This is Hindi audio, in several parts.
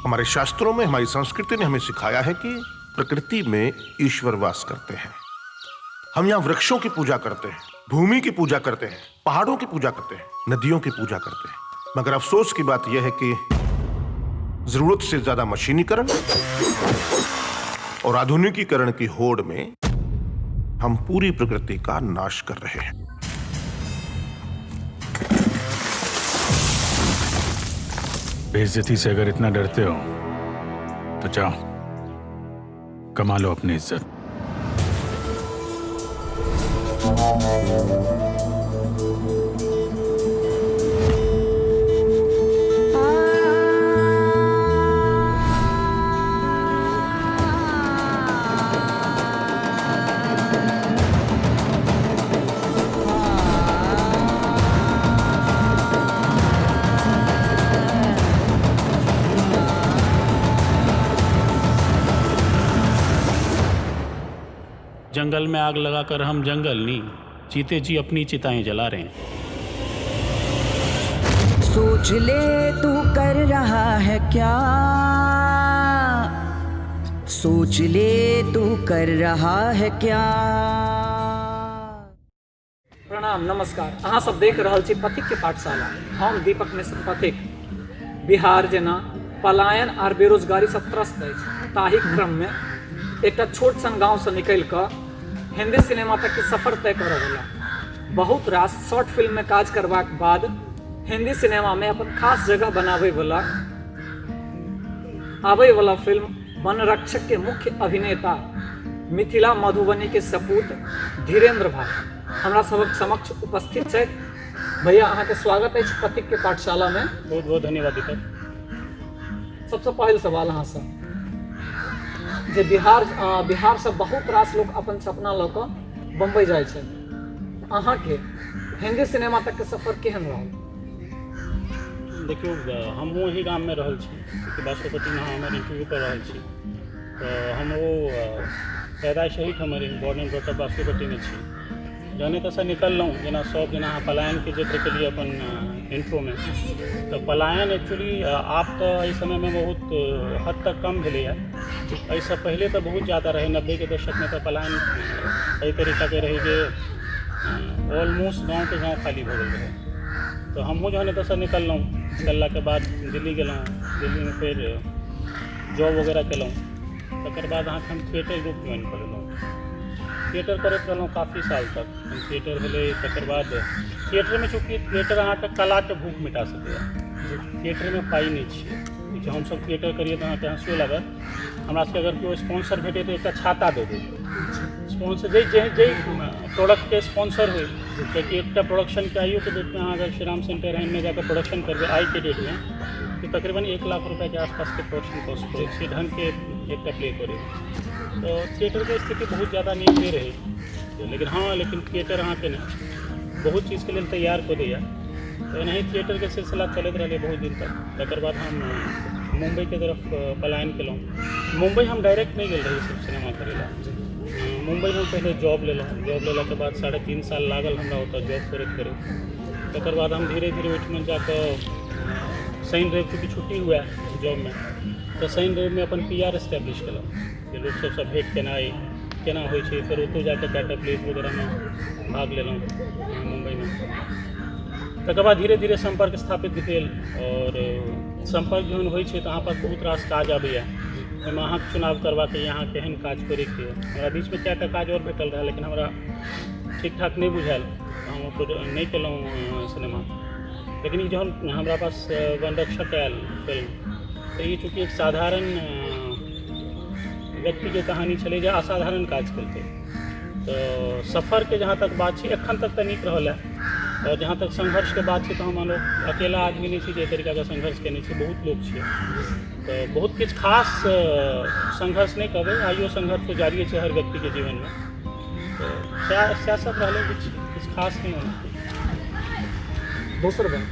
हमारे शास्त्रों में, हमारी संस्कृति ने हमें सिखाया है कि प्रकृति में ईश्वर वास करते हैं। हम यहाँ वृक्षों की पूजा करते हैं, भूमि की पूजा करते हैं, पहाड़ों की पूजा करते हैं, नदियों की पूजा करते हैं। मगर अफसोस की बात यह है कि जरूरत से ज्यादा मशीनीकरण और आधुनिकीकरण की होड़ में हम पूरी प्रकृति का नाश कर रहे हैं। बेइज्जती से अगर इतना डरते हो तो जाओ, कमा लो अपनी इज्जत। जंगल में आग लगाकर हम जंगल नहीं, चीते जी अपनी चिताएं जला रहे हैं। सोच ले तू कर रहा है क्या, सोच ले तू कर रहा है क्या। प्रणाम, नमस्कार। अहाँ सब देख रहल छी पथिक के पाठशाला। हम दीपक मिश्र पथिक। बिहार जेना पलायन आर बेरोजगारी से त्रस्त अछि, ताहि क्रम में एक छोट सन गाँव से निकल कर हिंदी सिनेमा तक के सफर तय करऽ वाला बहुत रास शॉर्ट फिल्म में काज करबाक बाद हिंदी सिनेमा में अपन खास जगह बनावे वाला आवे वाला फिल्म वनरक्षक के मुख्य अभिनेता मिथिला मधुबनी के सपूत धीरेन्द्र भाई हमरा सबक समक्ष उपस्थित छथि। भैया, अहाँ के स्वागत है पथिक के पाठशाला में। बहुत बहुत धन्यवाद दीपक। सबसे पहल सवाल अहाँ से जे बिहार से बहुत रास लोग अपन सपना लऽ कऽ बम्बई जाइ छै, अहाँ के हिंदी सिनेमा तक के सफर केहन रहल? देखियो, हम वही गाम में रहल छी, बासोपट्टी में हमर इंटरव्यू कर रहल छी। तो हम वो पैदाइश ही हमारे born and brought up Basopatti में छी। जहने तसँ निकललहुँ, जेना सब जेना पलायन के जिक्र केलिए अपन इंट्रो में, तो पलायन एक्चुअली आप तो एहि समय में बहुत हद तक कम भेलैए। एहिसँ पहले तो बहुत ज़्यादा रहे, 90 के दशक में तो पलायन एहि तरीका के रही जे ऑलमोस्ट गाँव के गाँव खाली भऽ गेल रहे। तो हमहूँ जहने तसँ निकललहुँ, निकलला के बाद दिल्ली गेलहुँ, दिल्ली में फिर जॉब वगैरह केलहुँ। तकर बाद अहाँके हम थिएटर ग्रुप ज्वाइन कर लेलहुँ। थिएटर करैत रहलहुँ काफ़ी साल तक। हम थिएटर भेलै, तकर बाद थिएटर में चूँकि थिएटर अहाँके कलाके भूख मिटा सकैए, थिएटर में पाइ नहि छियै। जे हमसब थिएटर करिए तो अहाँके हँसियो लागत। हमरा सबके अगर केओ स्पॉन्सर भेटे तो एक छाता दे दे, स्पॉन्सर जे प्रोडक्ट के स्पॉन्सर हो, क्योंकि एक प्रोडक्शन के आइयो के डेट में अगर श्री राम सेंटर में जाकर प्रोडक्शन करबे आई के डेट में, तो तकरीबन 1 लाख रुपये के आसपास के प्रोडक्शन कॉस्ट पड़े से ढंग के एक प्ले करे। तो थिएटर के स्थिति बहुत ज़्यादा नहीं दे रही, लेकिन हाँ, लेकिन थिएटर अहाँ के नहीं बहुत चीज़ के लिए तैयार कर दिया। तो नहीं थिएटर के सिलसिला चलते रहे बहुत दिन तक। तकर बाद हम मुंबई के तरफ पलायन केलहुँ। मुंबई हम डायरेक्ट नहीं गेल रही सब सिनेमा करेला। मुंबई में पहले जॉब लेलहुँ, जॉब लेला के बाद 3.5 साल लागल हमरा ओतऽ जॉब करैत। तकर बाद हम धीरे धीरे ओहिठमा जाकर शनि रवि चूँकि छुट्टी हुआ जॉब में, तो शनि रवि में अपन PR एस्टेब्लिश केलहुँ कि लोग सबसँ भेंट केना होइ छै। फिर ओतऽ जाकर डाटा प्लेस वगैरह में भाग लेलहुँ मुंबई में। तकर बाद धीरे धीरे संपर्क स्थापित भेल, और संपर्क जहन होइ छै तो अहाँ पर बहुत रास काज आबैए। ओहिमे अहाँके चुनाव करबाके यहाँ केहन काज करैके। हमरा बीच में कएटा काज और भेटल रहा, लेकिन हमरा ठीक ठाक नहीं बुझायल, हम नहीं केलहुँ सिनेमा। लेकिन ये जहन हमरा पास वनरक्षक आयल फिल्म, तो ये चूँकि एक साधारण व्यक्ति के कहानी छलै जे असाधारण काज केलकै। तो सफ़र के जहाँ तक बात छै, एखन तक तो नीक रहल है। और जहाँ तक संघर्ष के बात है, तो हम लोग अकेला आदमी नहीं छी जे तरीका का संघर्ष केने छी, बहुत लोग छियै। तो बहुत किछु खास संघर्ष नहीं कहबै, आइयो संघर्ष तो जारी है हर व्यक्ति के जीवन में। तो सएह सब रहलै, किछु खास नहीं होना। दोसर बात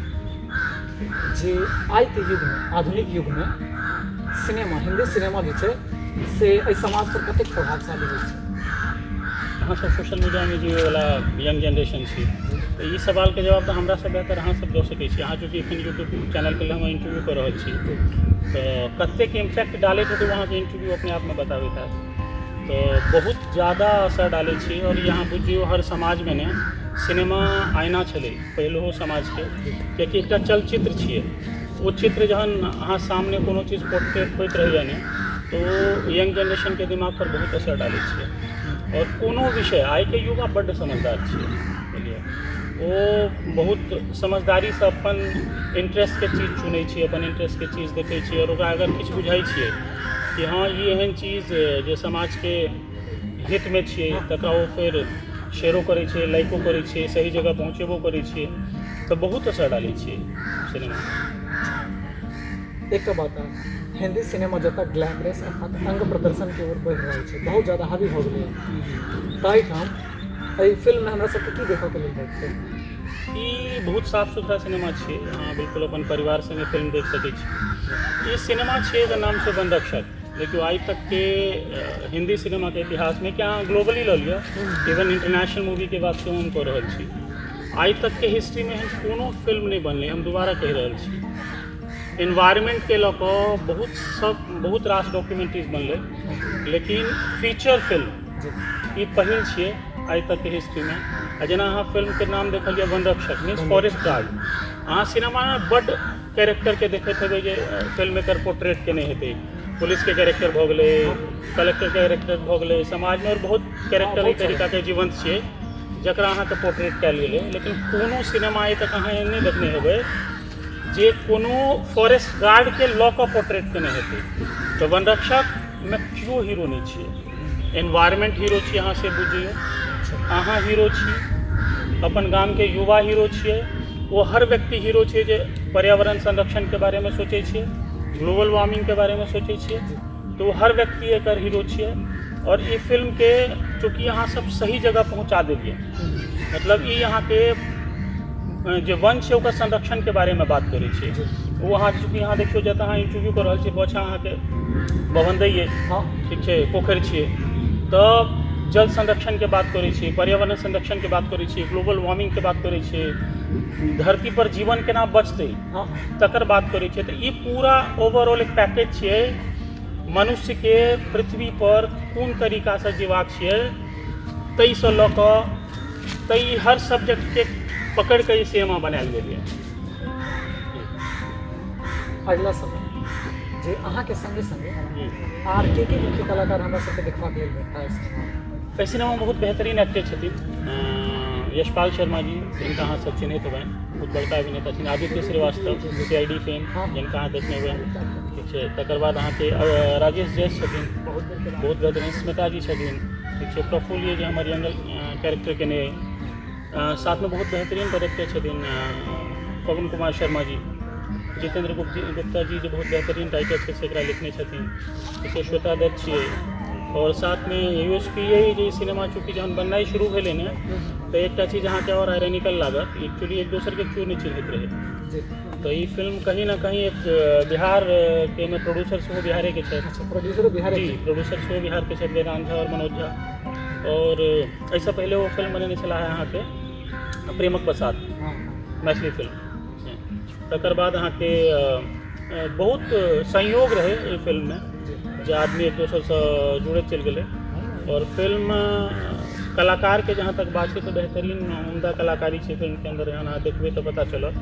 जे आइ के युग में, आधुनिक युग में सिनेमा, हिंदी सिनेमा जे छै से एहि समाज पर कतेक प्रभावशाली होइ छै? अहाँ सब सोशल मीडिया में जीवे वाला यंग जनरेशन छी, तो ई सवाल के जवाब तो हमरा से बेहतर अहाँ सब दे सकै छी। अहाँ चूँकि एखन यूट्यूब चैनल के लिए हम इंटरव्यू कर रहल छी, तो कतेक इम्पैक्ट डाले थे तो वहाँ के इंटरव्यू अपने आप में बताबे था, तो बहुत ज़्यादा असर डाले छी। और यहाँ बुझियो हर समाज में ने सिनेमा आईना छलै पहिलो समाज के, कियाकि एकटा चलचित्र छियै, वो चित्र जहन अहाँ सामने कोनो चीज पोर्ट्रेट होइत रहैया ने, तो यंग जनरेशन के दिमाग पर बहुत असर डालै छियै। और कोनो विषय आइ के युवा बड्ड समझदार छियै, बुझलियै, वो बहुत समझदारी से अपन इंटरेस्ट के चीज चुनै छियै, अपन इंटरेस्ट के चीज देखै छियै, और ओकरा अगर किछु बुझाइ छियै कि हाँ ये एहन चीज जे समाज के हित में छियै, तकरा वो फिर शेयरो करै छियै, लाइको करै छियै, सही जगह पहुँचेबो करै छियै, तो बहुत असर डालै छियै सिनेमा। एक तो बात है, हिंदी सिनेमा जतऽ ग्लैमरस अर्थात अंग प्रदर्शन की ओर बढ़ि रहल छै, बहुत ज़्यादा हावी भऽ गेलै, ताहिठाम एहि फिल्म में हमरा सबके की देखऽ के लेल भेटतै? ई बहुत साफ सुथरा सिनेमा छियै, अहाँ बिल्कुल अपन परिवार संगे फिल्म देख सकै छी। ई सिनेमा छियै के नाम छै वन रक्षक, देखियो आइ तक के हिंदी सिनेमा के इतिहास में, क्या अहाँ ग्लोबली लऽ लिअ, इवन इंटरनेशनल मूवी के बात सेहो हम कऽ रहल छी, आइ तक के हिस्ट्री में एहन कोनो फिल्म नहीं बनलै। हम दोबारा कहि रहल छी, एनवायरमेंट के लऽ कऽ बहुत रास डॉक्यूमेंट्रीज बनलै, लेकिन फीचर फिल्म ई पहिल छियै आइ तक के हिस्ट्री में। आ जेना अहाँ फिल्म के नाम देखलियै वन रक्षक मीन्स फॉरेस्ट गार्ड, अहाँ सिनेमा में बड्ड कैरेक्टर के देखैत हेबै जे फिल्म मेकर पोर्ट्रेट केने हेतै, पुलिस के कैरेक्टर भऽ गेलै, कलेक्टर के कैरेक्टर भऽ गेलै, समाज में और बहुत कैरेक्टर ई तरीका के जीवंत छियै जकरा अहाँके पोर्ट्रेट कयल गेलै। लेकिन कोनो सिनेमा आइ तक अहाँ एहन नहि देखने हेबै जे कोनो फॉरेस्ट गार्ड के लऽ कऽ पोर्ट्रेट केने हेतै। तो वन रक्षक में केओ हीरो नहीं छियै, एनवायरमेंट हीरो छी, अहाँ से बुझियौ, अहाँ हीरो छी, अपन गाम के युवा हीरो छियै, वो हर व्यक्ति हीरो छै जे पर्यावरण संरक्षण के बारे में सोचै छियै, ग्लोबल वार्मिंग के बारे में सोचै छियै, तो हर व्यक्ति एकर हीरो छियै। और ई फिल्म के चूँकि अहाँ सब सही जगह पहुँचा देलियै, मतलब ई यहाँ के जो वन छै ओकर संरक्षण के बारे में बात करै छियै, वो अहाँ चूँकि यहाँ देखियो जतऽ अहाँ इंटरव्यू कर रहल छियै, पाछाँ अहाँके भवंदै अइ, ठीक छै, पोखरि छियै, तऽ जल संरक्षण के बात करै छियै, पर्यावरण संरक्षण के बात करै छियै, ग्लोबल वार्मिंग के बात करै छियै, धरती पर जीवन केना बचतै तकर बात करै छियै। तऽ ई पूरा ओवरऑल एक पैकेज छियै, मनुष्य के पृथ्वी पर कोन तरीका से जीवाक छियै, ताहिसँ लऽ कऽ ताहि हर सब्जेक्ट के पकड़ के ई सिनेमा बनायल गेल है। अगला समय जे अहाँ के संगे संगे आर के मुख्य कलाकार हमरा सबके देखबा के लेल भेटता है सिनेमा? एहि सिनेमा में बहुत बेहतरीन एक्टर छथिन यशपाल शर्मा जी, जिनका अहाँ सब चिन्हैत हेबनि, बहुत बड़का अभिनेता छथिन। आदित्य श्रीवास्तव CID फेम, जिनका अहाँ देखने हेबनि, ठीक छै। तकर बाद अहाँके राजेश जैस छथिन, बहुत बेहतरीन। स्मिता जी छथिन, ठीक छै। प्रफुल्ल जी हमर यंगल कैरेक्टर केने, साथ में बहुत बेहतरीन डायरेक्टर छथिन पवन कुमार शर्मा जी, जितेंद्र गुप्ता जी जो बहुत बेहतरीन राइटर छै से एकरा लिखने छथिन, ठीक छै। श्वेता दत्त छियै, और साथ में USP यही जे सिनेमा चूँकि जहन बननाइ शुरू भेलै ने, तो एकटा चीज अहाँके और आयरनिकल लागत, एक्चुअली एक दोसर के क्यों नहीं चिन्हैत रहै। तो ये फिल्म कहीं ना कहीं एक बिहार के में प्रोड्यूसर सेहो बिहारे के छथि, प्रोड्यूसर बिहार जी, प्रोड्यूसर सेहो बिहार के छथि, वेदांत झा और मनोज झा। और ऐसा पहले वो फिल्म बनेने छला है अहाँके प्रेमक बसात, मैथिली फिल्म। तकर बाद अहाँके बहुत संयोग रहे एहि फिल्म में, जे आदमी एक दोसर से जुड़ैत चलि गेलै। और फिल्म कलाकार के जहाँ तक बात है तो बेहतरीन उम्दा कलाकारी है फिल्म के अंदर, यहाँ देखबे तो पता चलत।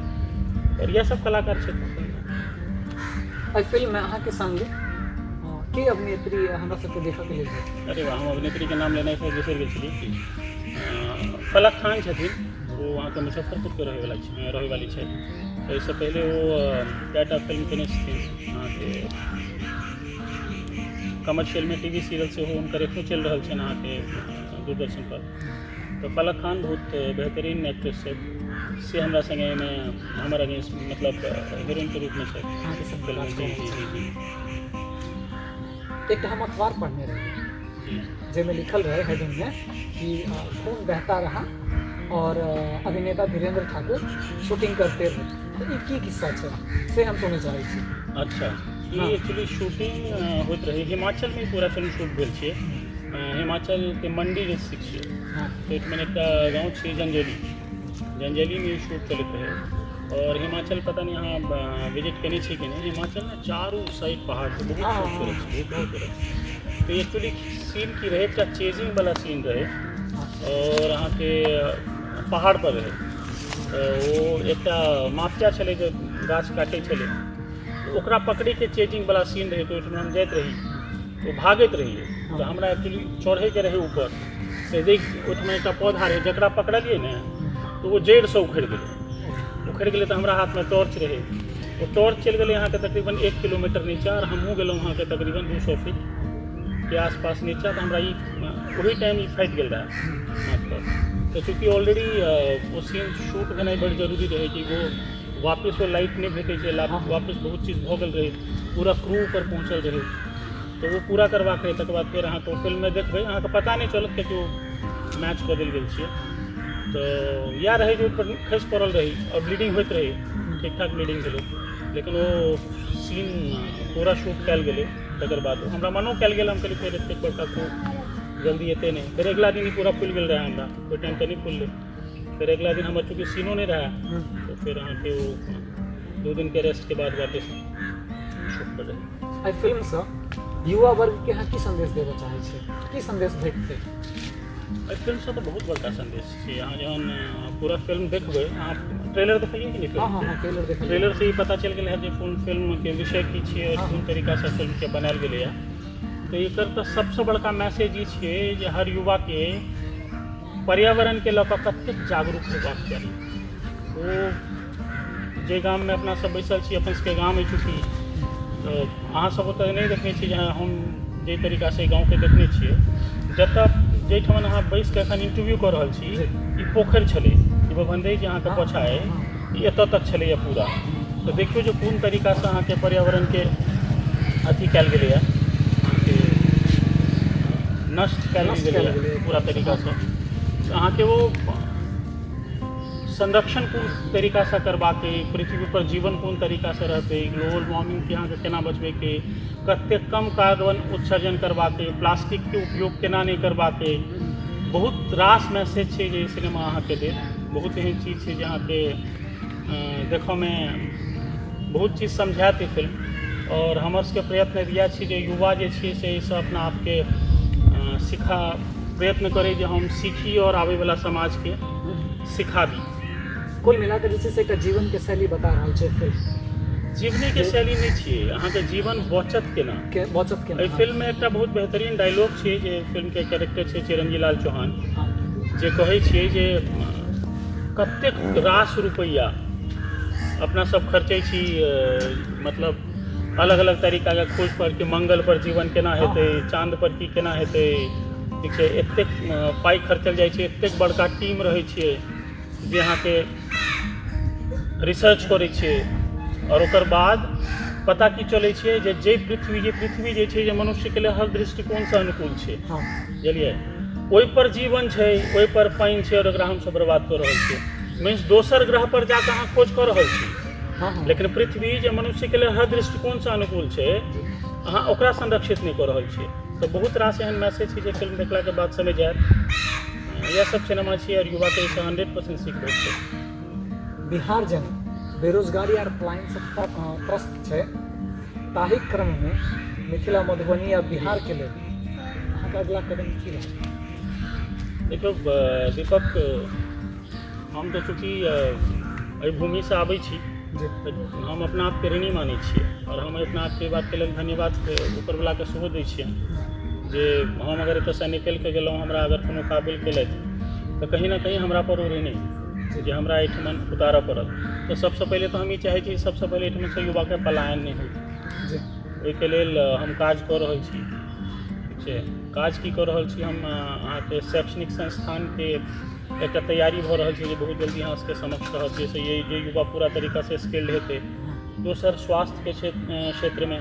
और यह सब कलाकार है एहि फिल्म में अहाँ के संग के अभिनेत्री हमरा सबके देखऽ के लेल भेटत? अरे वाह, हम अभिनेत्री के नाम लेने से बिसरि गेल छली। फलक खान छथिन, वो वहाँ के मुजफ्फरपुर के रहे वाली है। तो इससे पहले वो डाटा फिल्म केने छथिन अहाँके कमर्शियल में, टीवी सीरियल से हो उनकर एखनो चलि रहल छै अहाँके दूरदर्शन पर। तो फलक खान बहुत बेहतरीन एक्ट्रेस है, से हमरा संगे में हमर अगेंस्ट मतलब हीरोइन के रूप में छै फिल्म में। एक हम अखबार पढ़ने रहे जिसमें लिखल रहे हेडिंग में कि खून बहता रहा और अभिनेता धीरेन्द्र ठाकुर शूटिंग करते रहे, तो ये की किस्सा छै से हम सुनना चाहै छी। अच्छा, ये एक्चुअली शूटिंग होइत रही हिमाचल में, पूरा फिल्म शूट भेल छै। हिमाचल के मंडी डिस्ट्रिक्ट छे हाँ तो एठमन एक गाँव छे जंजेली में शूट चलत रहे और हिमाचल पता नहीं यहाँ विजिट करने छे कि नहीं। हिमाचल में चारों साइड पहाड़ थे, बहुत हाँ, खूबसूरत छे, बहुत खूबसूरत। तो एक्चुअली सीन की रहे का चेजिंग वाला सीन रहे और यहाँ के पहाड़ पर रहे तो वो एक माफिया चले जो गाछ काटे चले तो ओकरा पकड़े के चेजिंग वाला सीन रहे तो ओहिठाम हम जाइत रही तो भागत रहिए तो हमरा एक्चुअली चढ़े के रहे ऊपर तो देख ओहिठाम एक पौधा रहे जकरा पकड़लिए ने तो वो जड़ से उखड़ गए तो हमारा हाथ में टॉर्च रहे वो टॉर्च चल गए यहाँ के तकरीबन 1 किलोमीटर नीचा और हमहूँ गेलहुँ वहाँ के तकरीबन 200 फीट के आसपास नीचा तो हमरा वही टाइम फैट गल रहा हाथ पर तो चूँकि ऑलरेडी वो सीन शूट होना बड़ जरूरी रहे कि वो वापस वो लाइट नहीं भेटे छे वापस बहुत चीज़ भऽ गेल रहे पूरा क्रू पर पहुँचल रहे तो वो पूरा करबाक रहे तकर बाद फिर अहाँ तो फिल्म में देखबै अहाँ के पता नहीं चलत कि वो मैच बदल गेल छियै तो या रहे जो ऊपर खसि पड़ल रही और ब्लीडिंग होइत रही ठीक ठाक ब्लीडिंग भेलै लेकिन वो सीन पूरा शूट कयल गेलै तकर बाद हमरा मनो कयल गेल हम कहलिए फेर एतेक बड़का क्रू जल्दी एते नहीं फिर अगला दिन ही पूरा खुल गल रहा हमरा कोई टाइम तो नहीं खुलले फिर अगला दिन हमारे चूँकि सीनो नहीं रहा तो फिर अहाँ के वो 2 दिन के रेस्ट के बाद वापस शूट कर रहे एहि फिल्म से युवा वर्ग के यहाँ की संदेश देना चाहे छे की संदेश भेटते फिल्म से तो बहुत बड़का संदेश है यहाँ जहन पूरा फिल्म देखबै अहाँ ट्रेलर देखलिए कि नहीं हाँ हाँ फिल्म हाँ ट्रेलर देख ट्रेलर से ही पता चल गया है कि कोन फिल्म के विषय की छियै और कोन तरीका से फिल्म के बनायल गेलै है तो एकर तो सबसे बड़का मैसेज ई छै जे हर युवा के पर्यावरण के लऽ कऽ कतेक जागरूक होबाक चाही ओ जे गाम में अपना सब बैसल छी अपन सबके गाम है चूँकि तो अहाँ सब ओतऽ नहीं देखने छी जहाँ हम जे तरीका से गाँव के देखने छियै जतऽ जाहिठाम अहाँ बैस के एखन इंटरव्यू कऽ रहल छी ई पोखरि छलै ई बभनदै जे अहाँके पोछा है ई एतऽ तक छलैए पूरा तो देखियौ जे कोन तरीका से अहाँके पर्यावरण के अथी कयल गेलैए अहाँके नष्ट कयल गेलैए पूरा तरीका से तो अहाँके वो संरक्षण कोन तरीका से करबाके पृथ्वी पर जीवन कोन तरीका से रहते ग्लोबल वार्मिंग के अहाँके केना बचबैके कतेक कम कार्बन उत्सर्जन करबाके प्लास्टिक के उपयोग केना नहीं करबाके बहुत रास मैसेज छै जे सिनेमा अहाँके देत बहुत एहन चीज छै जे अहाँके देखऽ में बहुत चीज समझायत ई फिल्म और हमर सबके प्रयत्न इएह छै जे युवा जे छै से एहिसँ अपना आपके सिखा प्रयत्न करै जे हम सीखी और आबै वाला समाज के सिखाबी कुल मिलाकर जे छै से एकटा जीवन के शैली बता रहल छै फिल्म जीवनी के शैली नहीं छियै अहाँके जीवन बचत केना के बचत के एहि फिल्म में एकटा बहुत बेहतरीन डायलॉग छै जे फिल्म के कैरेक्टर छै चिरंजी लाल चौहान जे कहै छियै जे कतेक रास रुपैया अपना सब खर्चै छी मतलब अलग अलग तरीका के खोज पर कि मंगल पर जीवन केना हेतै चाँद पर की केना हेतै ठीक छै एतेक पाइ खर्चल जाइ छै एतेक बड़का टीम रहै छियै जे अहाँके रिसर्च करै छियै और ओकर बाद पता की चलै छै जे पृथ्वी जे छै जे मनुष्य के लिए हर दृष्टिकोण से अनुकूल छै हाँ बुझलियै ओहि पर जीवन छै ओहि पर पानि छै और ओकरा हमसब बर्बाद कऽ रहल छियै मीन्स दोसर ग्रह पर जाकऽ अहाँ खोज कऽ रहल छी हाँ हाँ लेकिन पृथ्वी जे मनुष्य के लिए हर दृष्टिकोण से अनुकूल छै अहाँ ओकरा संरक्षित नहीं कऽ रहल छियै तो बहुत रास एहन मैसेज छै जे फिल्म देखला के बाद समझ आयत यह सब सिनेमा छै और युवा के 100% सीख भेट छै बिहार जन बेरोजगारी और पलायन से त्रस्त छै ताहि क्रम में मिथिला मधुबनी या बिहार के लिए अहाँके अगला कदम की रहत देखियौ दीपक हम तो चूँकि एहि भूमि से आबै छी जी हम अपना आपके ऋणी मानै छियै और हम अपना आपके बात के लेल धन्यवाद ऊपरवलाके सेहो दै छियनि जे हम अगर एतऽसँ निकलि कऽ गेलहुँ हमरा अगर कोनो काबिल केलथि तऽ कहीं ना कहीं हमरा पर ओ ऋणी जे हमरा एहिठमन उतारऽ पड़ल तो सबसँ पहिले तो हम ई चाहै छी सबसँ पहिले एहिठमनसँ युवाके पलायन नहि होइ जी ओहिके लेल हम काज कऽ रहल छी ठीक छै काज की कऽ रहल छी हम अहाँके शैक्षणिक संस्थानके एकटा तैयारी भऽ रहल छै जे बहुत जल्दी अहाँ सबके समक्ष रहत जैसे जे युवा पूरा तरीका से स्किल्ड हेतै दोसर स्वास्थ्य के क्षेत्र में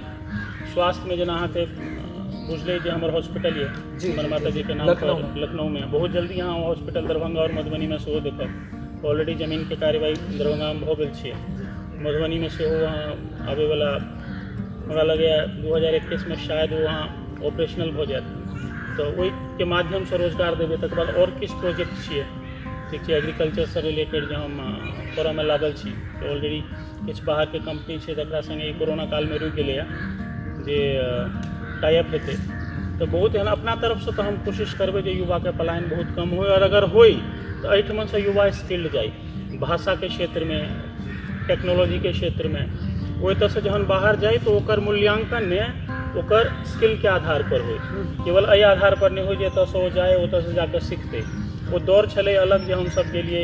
स्वास्थ्य में जेना अहाँके बुझले जे हमर हॉस्पिटल ये जी, हमर माता जी के नाम पर लखनऊ में बहुत जल्दी यहाँ हॉस्पिटल दरभंगा और मधुबनी में सेहो देखब ऑलरेडी जमीन के कार्यवाही दरभंगा में भऽ गेल छै मधुबनी में सेहो वहाँ आबै वाला हमरा लगैए 2021 में शायद वो वहाँ ऑपरेशनल भऽ जायत तो ओहिके माध्यमसँ रोजगार देबै। तकर बाद आओर किछु प्रोजेक्ट छियै, ठीक छै, एग्रीकल्चरसँ रिलेटेड जे हम करऽमे लागल छी। ऑलरेडी किछु बाहरके कंपनी छै तकरा सङ्गे ई कोरोना कालमे रुकि गेलैए जे टाइप हेतै। तऽ बहुत एहन अपना तरफसँ तऽ हम कोशिश करबै जे युवाके पलायन बहुत कम होय, और अगर होय तऽ एहिठमनसँ युवा स्किल्ड जाय, भाषाके क्षेत्रमे, टेक्नोलॉजीके क्षेत्रमे। ओहि तरहसँ जहन बाहर जाय तऽ ओकर मूल्यांकन ने ओकर स्किलके आधार पर होय, केवल एहि आधार पर नहि होय जे एतऽसँ ओ जाय ओतऽसँ जाकऽ सिखतै। ओ दौर छलै अलग जे हमसब गेलियै,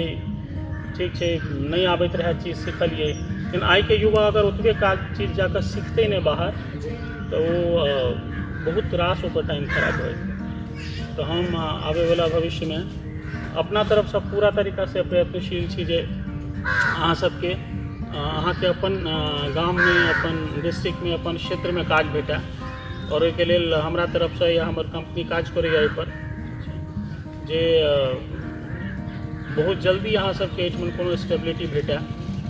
ठीक छै, नहि आबैत रहै चीज सिखलियै। लेकिन आइके युवा अगर ओतबे काज चीज जाकऽ सिखतै नहि बाहर तऽ ओ बहुत रास ओकर टाइम खराब होय। तऽ हम आबैवला भविष्यमे अपना तरफसँ पूरा तरीकासँ प्रयत्नशील छी जे अहाँ सबके अहाँके अपन गाममे, अपन डिस्ट्रिक्टमे, अपन क्षेत्रमे काज भेटै। और ओहिके लेल हमरा तरफसँ या हमर कंपनी काज करैए एहिपर जे बहुत जल्दी अहाँ सबके एहिठमन कोनो स्टेबिलिटी भेटै,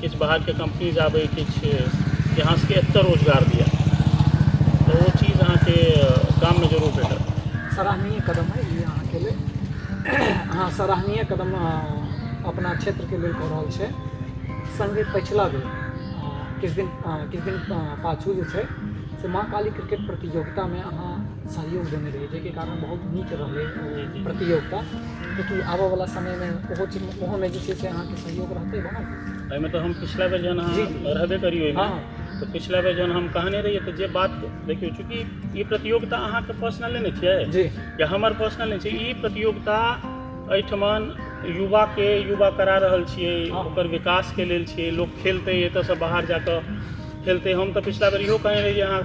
किछु बाहरके कंपनीज आबै, किछु जे अहाँ सबके एतऽ रोजगार दिअ, तऽ ओ चीज अहाँके गाममे जरूर भेटत। सराहनीय कदम है ये अहाँके लेल। अहाँ सराहनीय कदम अपना क्षेत्रके लेल कऽ रहल छै। संगे पछिला बेर किछु दिन पाछू जे छै से माँ काली क्रिकेट प्रतियोगितामे अहाँ सहयोग देने रही, जाहिके कारण बहुत नीक रहलै ओ प्रतियोगिता। क्योंकि आबऽवला समयमे ओहोमे जे छै से अहाँके सहयोग रहतै बनल। एहिमे तऽ हम पिछला बेर जहन अहाँ रहबे करी ओहिमे, तऽ पिछला बेर जहन हम कहने रहिए तऽ जे बात देखियौ, चूँकि ई प्रतियोगिता अहाँके पर्सनल नहि छियै जी, या हमर पर्सनल नहि छै, ई प्रतियोगिता एहिठमन युवा करा रहल छियै, ओकर विकासके लेल छियै। लोक खेलतै, एतऽसँ बाहर जाकऽ खेलतै। हम तऽ पिछला बेर इहो कहने रही जे अहाँ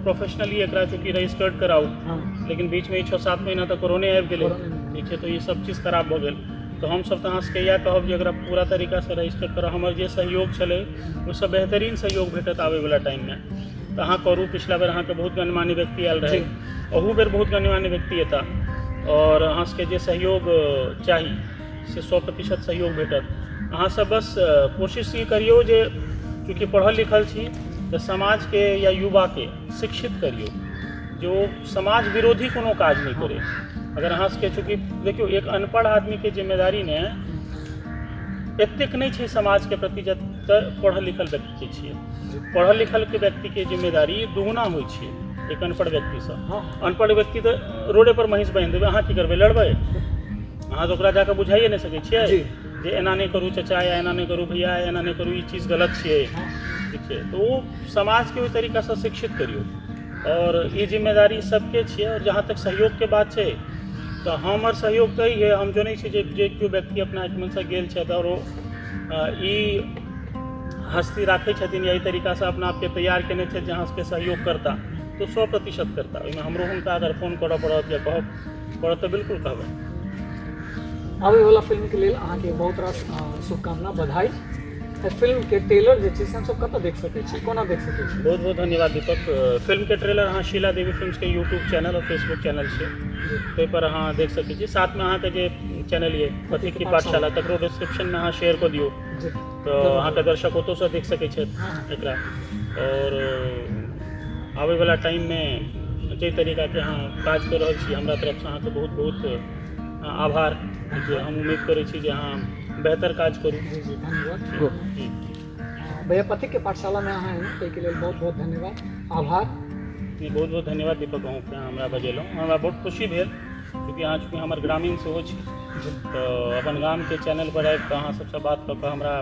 प्रोफेशनली एकरा चूँकि रजिस्टर्ड कराउ, लेकिन बीचमे 6-7 महीना तक कोरोने आबि गेलै, ठीक छै, तऽ ई सब चीज खराब भऽ गेल। तऽ हमसब तऽ अहाँसबके इएह कहब जे एकरा पूरा तरीकासँ रजिस्टर करब। हमर जे सहयोग छलै ओहिसँ बेहतरीन सहयोग भेटत आबैवला टाइममे, तऽ अहाँ करू। पिछला बेर अहाँके बहुत गणमान्य व्यक्ति आयल रहै, अहू बेर बहुत गणमान्य व्यक्ति एता, और अहाँसबके जे सहयोग चाही से 100% सहयोग भेटत। अहाँसब बस कोशिश ई करियौ जे चूँकि पढ़ल लिखल छी तऽ समाजके या युवाके शिक्षित करियौ जो समाज विरोधी कोनो काज नहीं करे। अगर अहाँ सबके चूँकि देखियो एक अनपढ़ आदमी के जिम्मेदारी ने एतेक नहीं छै समाज के प्रति जतऽ पढ़ल लिखल व्यक्ति के छियै। पढ़ल लिखल के व्यक्ति के जिम्मेदारी दुगुना होइ छै एक अनपढ़ व्यक्ति से। अनपढ़ व्यक्ति तो रोडे पर महिष बांधि देबै, अहाँ की करबै, लड़बै? अहाँ तो ओकरा जाके बुझाइए नहीं सकै छियै जे एना नहीं करू चाचा, या एना नहीं करू भैया, एना नहीं करू, ई चीज गलत छियै, ठीक छै। तो वो समाज के ओहि तरीका से शिक्षित करियौ, और ये जिम्मेदारी सबके छियै। और जहाँ तक सहयोग के बात छै तो हमर सहयोग तो ही है, हम जो नहीं छै जे केओ व्यक्ति अपना एहिठमन से गेल छथि और ई हस्ती राखै छथिन या ई तरीका से अपना आपके तैयार केने छथि जे अहाँ सबके सहयोग करता, तो 100% करता। ओहिमे हमरो हुनका अगर फोन करऽ पड़त या कहब पड़त तो बिल्कुल कहबै। आबै वाला फिल्म के लेल अहाँके बहुत रास शुभकामना, बधाई। फिल्म के ट्रेलर जे छै से हमसब कतऽ देख सकै छी, कोना देख सकै छी? बहुत बहुत धन्यवाद दीपक। फिल्म के ट्रेलर अहाँ शीला देवी फिल्म्स के यूट्यूब चैनल और फेसबुक चैनल छै, ताहि पर अहाँ देख सकै छी। साथ में अहाँके जे चैनल ये पथिक की पाठशाला, तकरो डिस्क्रिप्शन में अहाँ शेयर कऽ दियौ, तो अहाँके दर्शक ओतऽसँ देख सकै छथि एकरा। और आबै वाला टाइम में जे तरीका के अहाँ काज कऽ रहल छी, हमरा तरफ से अहाँके बहुत बहुत आभार। हम उम्मीद करै छी जे अहाँ बेहतर काज करू। जी जी धन्यवाद। भैया पथिक के पाठशाला में अहाँ एलहुँ ताहिके लेल बहुत बहुत धन्यवाद, आभार। बहुत बहुत धन्यवाद दीपक, अहूँके हमरा बजेलहुँ, हमरा बहुत खुशी भेल क्योंकि अहाँ चूँकि हमर ग्रामीण सेहो छी, तो अपन गाम के चैनल पर आबि कऽ अहाँ सबसँ बात कऽ कऽ हमरा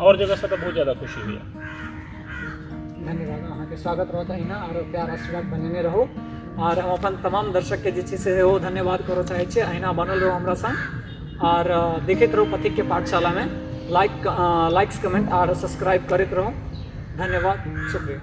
और जगह से तो बहुत ज़्यादा खुशी हुई। धन्यवाद, अहाँके स्वागत रहत अहिना और प्यार आशीर्वाद बनेने रहू। और हम अपन तमाम दर्शक के जे छै से सेहो धन्यवाद करऽ चाहै छियै, अहिना बनल रहू हमरा संग और देखैत रहू पथिक के पाठशाला में। लाइक्स कमेंट और सब्सक्राइब करैत रहू। धन्यवाद, शुक्रिया।